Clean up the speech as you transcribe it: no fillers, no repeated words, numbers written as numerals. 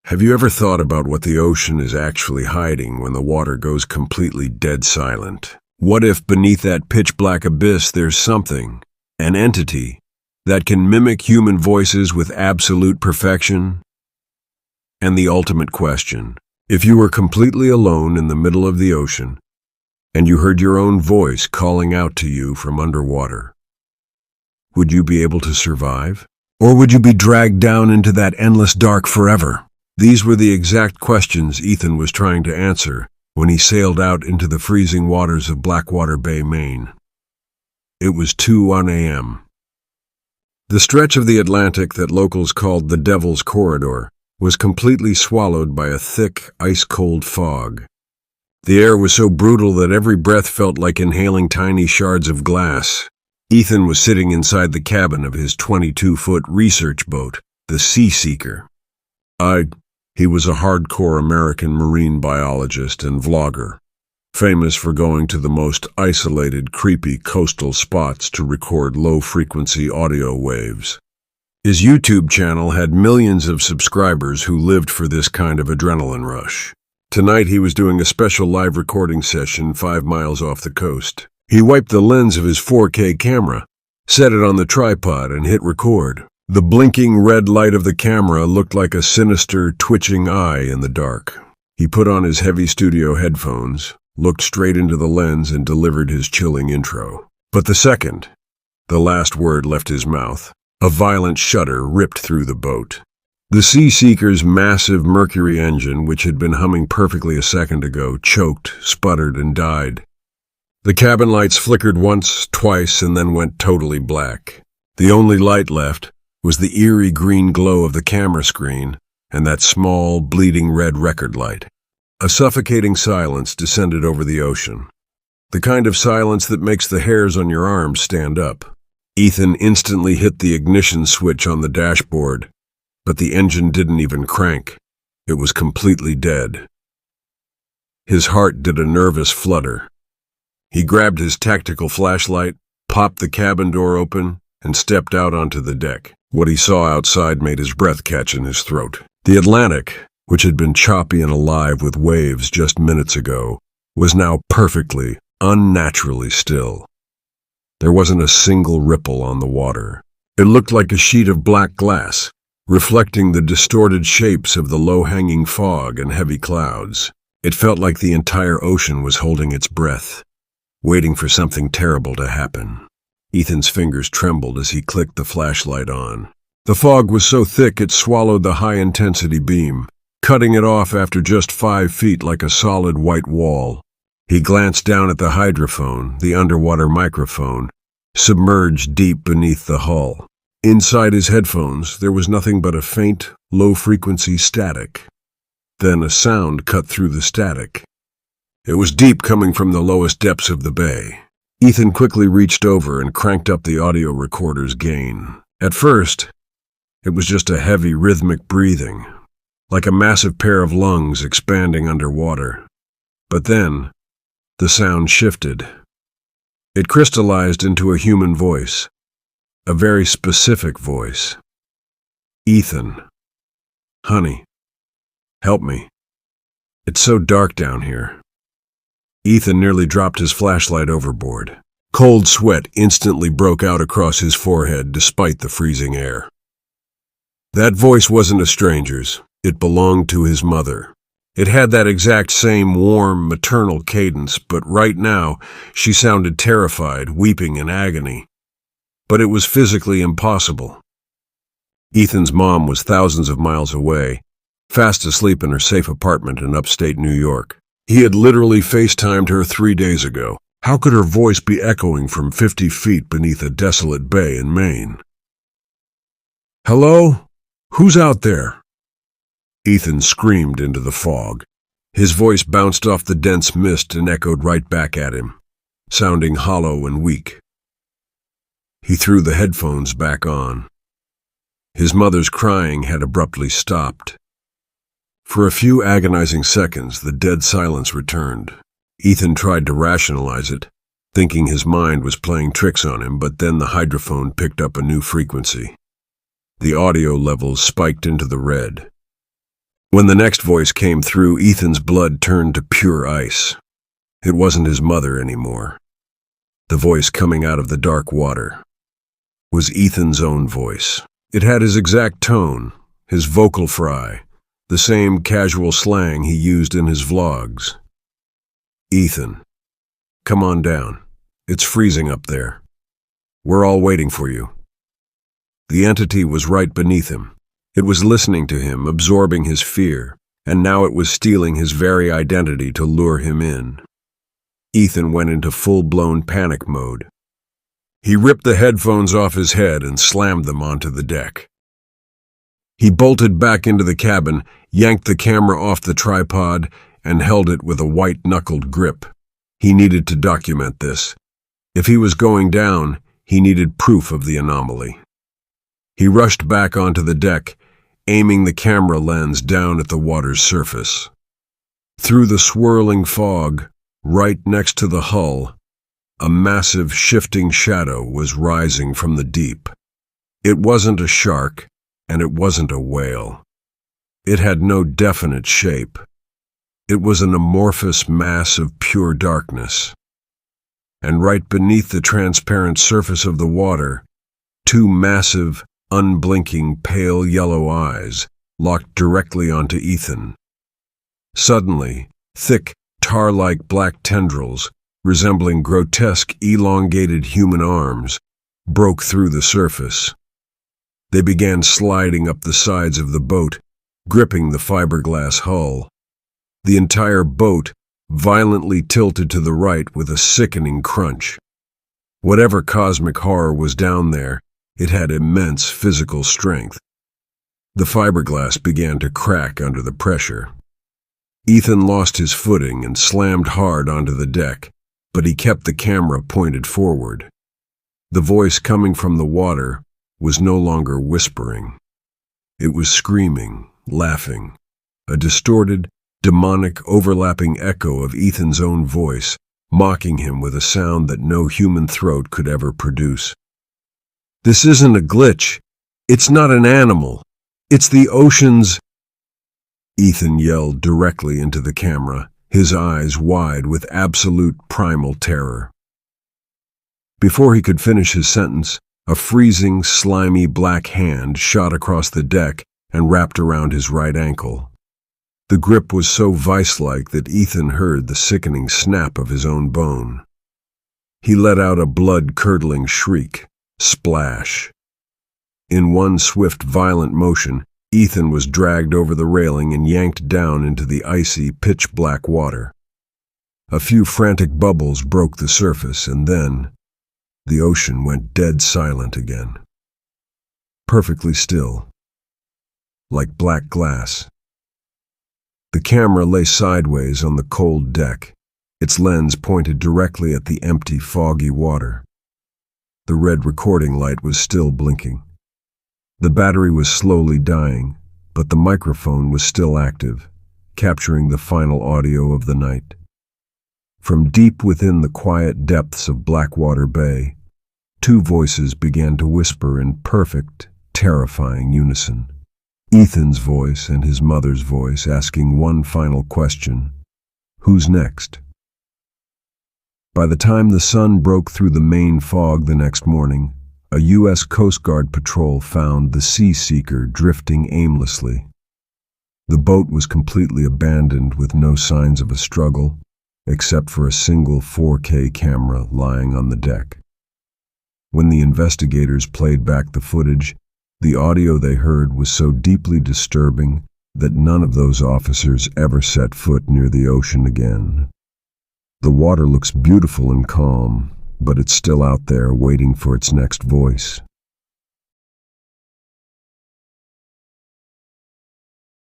Have you ever thought about what the ocean is actually hiding when the water goes completely dead silent? What if beneath that pitch-black abyss there's something, an entity, that can mimic human voices with absolute perfection? And the ultimate question, if you were completely alone in the middle of the ocean, and you heard your own voice calling out to you from underwater, would you be able to survive? Or would you be dragged down into that endless dark forever? These were the exact questions Ethan was trying to answer when he sailed out into the freezing waters of Blackwater Bay, Maine. It was 2:01 a.m. The stretch of the Atlantic that locals called the Devil's Corridor was completely swallowed by a thick, ice-cold fog. The air was so brutal that every breath felt like inhaling tiny shards of glass. Ethan was sitting inside the cabin of his 22-foot research boat, the Seaseeker. He was a hardcore American marine biologist and vlogger, famous for going to the most isolated, creepy coastal spots to record low-frequency audio waves. His YouTube channel had millions of subscribers who lived for this kind of adrenaline rush. Tonight he was doing a special live recording session 5 miles off the coast. He wiped the lens of his 4K camera, set it on the tripod, and hit record. The blinking red light of the camera looked like a sinister, twitching eye in the dark. He put on his heavy studio headphones, looked straight into the lens, and delivered his chilling intro. But the second the last word left his mouth, a violent shudder ripped through the boat. The Seaseeker's massive Mercury engine, which had been humming perfectly a second ago, choked, sputtered, and died. The cabin lights flickered once, twice, and then went totally black. The only light left was the eerie green glow of the camera screen and that small, bleeding red record light. A suffocating silence descended over the ocean, the kind of silence that makes the hairs on your arms stand up. Ethan instantly hit the ignition switch on the dashboard, but the engine didn't even crank. It was completely dead. His heart did a nervous flutter. He grabbed his tactical flashlight, popped the cabin door open, and stepped out onto the deck. What he saw outside made his breath catch in his throat. The Atlantic, which had been choppy and alive with waves just minutes ago, was now perfectly, unnaturally still. There wasn't a single ripple on the water. It looked like a sheet of black glass, reflecting the distorted shapes of the low-hanging fog and heavy clouds. It felt like the entire ocean was holding its breath, waiting for something terrible to happen. Ethan's fingers trembled as he clicked the flashlight on. The fog was so thick it swallowed the high-intensity beam, cutting it off after just 5 feet like a solid white wall. He glanced down at the hydrophone, the underwater microphone, submerged deep beneath the hull. Inside his headphones, there was nothing but a faint, low-frequency static. Then a sound cut through the static. It was deep, coming from the lowest depths of the bay. Ethan quickly reached over and cranked up the audio recorder's gain. At first, it was just a heavy, rhythmic breathing, like a massive pair of lungs expanding underwater. But then, the sound shifted. It crystallized into a human voice, a very specific voice. "Ethan, honey, help me. It's so dark down here." Ethan nearly dropped his flashlight overboard. Cold sweat instantly broke out across his forehead despite the freezing air. That voice wasn't a stranger's. It belonged to his mother. It had that exact same warm, maternal cadence, but right now she sounded terrified, weeping in agony. But it was physically impossible. Ethan's mom was thousands of miles away, fast asleep in her safe apartment in upstate New York. He had literally FaceTimed her 3 days ago. How could her voice be echoing from 50 feet beneath a desolate bay in Maine? "Hello? Who's out there?" Ethan screamed into the fog. His voice bounced off the dense mist and echoed right back at him, sounding hollow and weak. He threw the headphones back on. His mother's crying had abruptly stopped. For a few agonizing seconds, the dead silence returned. Ethan tried to rationalize it, thinking his mind was playing tricks on him, but then the hydrophone picked up a new frequency. The audio levels spiked into the red. When the next voice came through, Ethan's blood turned to pure ice. It wasn't his mother anymore. The voice coming out of the dark water was Ethan's own voice. It had his exact tone, his vocal fry, the same casual slang he used in his vlogs. "Ethan, come on down. It's freezing up there. We're all waiting for you." The entity was right beneath him. It was listening to him, absorbing his fear, and now it was stealing his very identity to lure him in. Ethan went into full-blown panic mode. He ripped the headphones off his head and slammed them onto the deck. He bolted back into the cabin, yanked the camera off the tripod, and held it with a white-knuckled grip. He needed to document this. If he was going down, he needed proof of the anomaly. He rushed back onto the deck, aiming the camera lens down at the water's surface. Through the swirling fog, right next to the hull, a massive shifting shadow was rising from the deep. It wasn't a shark, and it wasn't a whale. It had no definite shape. It was an amorphous mass of pure darkness. And right beneath the transparent surface of the water, two massive, unblinking, pale yellow eyes locked directly onto Ethan. Suddenly, thick, tar-like black tendrils, resembling grotesque, elongated human arms, broke through the surface. They began sliding up the sides of the boat, gripping the fiberglass hull. The entire boat violently tilted to the right with a sickening crunch. Whatever cosmic horror was down there, it had immense physical strength. The fiberglass began to crack under the pressure. Ethan lost his footing and slammed hard onto the deck, but he kept the camera pointed forward. The voice coming from the water was no longer whispering. It was screaming, laughing, a distorted, demonic, overlapping echo of Ethan's own voice, mocking him with a sound that no human throat could ever produce. "This isn't a glitch. It's not an animal. It's the ocean's—" Ethan yelled directly into the camera, his eyes wide with absolute primal terror. Before he could finish his sentence, a freezing, slimy black hand shot across the deck and wrapped around his right ankle. The grip was so vice-like that Ethan heard the sickening snap of his own bone. He let out a blood-curdling shriek. Splash. In one swift, violent motion, Ethan was dragged over the railing and yanked down into the icy, pitch-black water. A few frantic bubbles broke the surface, and then the ocean went dead silent again. Perfectly still, like black glass. The camera lay sideways on the cold deck, its lens pointed directly at the empty, foggy water. The red recording light was still blinking. The battery was slowly dying, but the microphone was still active, capturing the final audio of the night. From deep within the quiet depths of Blackwater Bay, two voices began to whisper in perfect, terrifying unison. Ethan's voice and his mother's voice asking one final question: who's next? By the time the sun broke through the main fog the next morning, a U.S. Coast Guard patrol found the Sea Seeker drifting aimlessly. The boat was completely abandoned with no signs of a struggle, except for a single 4K camera lying on the deck. When the investigators played back the footage, the audio they heard was so deeply disturbing that none of those officers ever set foot near the ocean again. The water looks beautiful and calm, but it's still out there waiting for its next voice.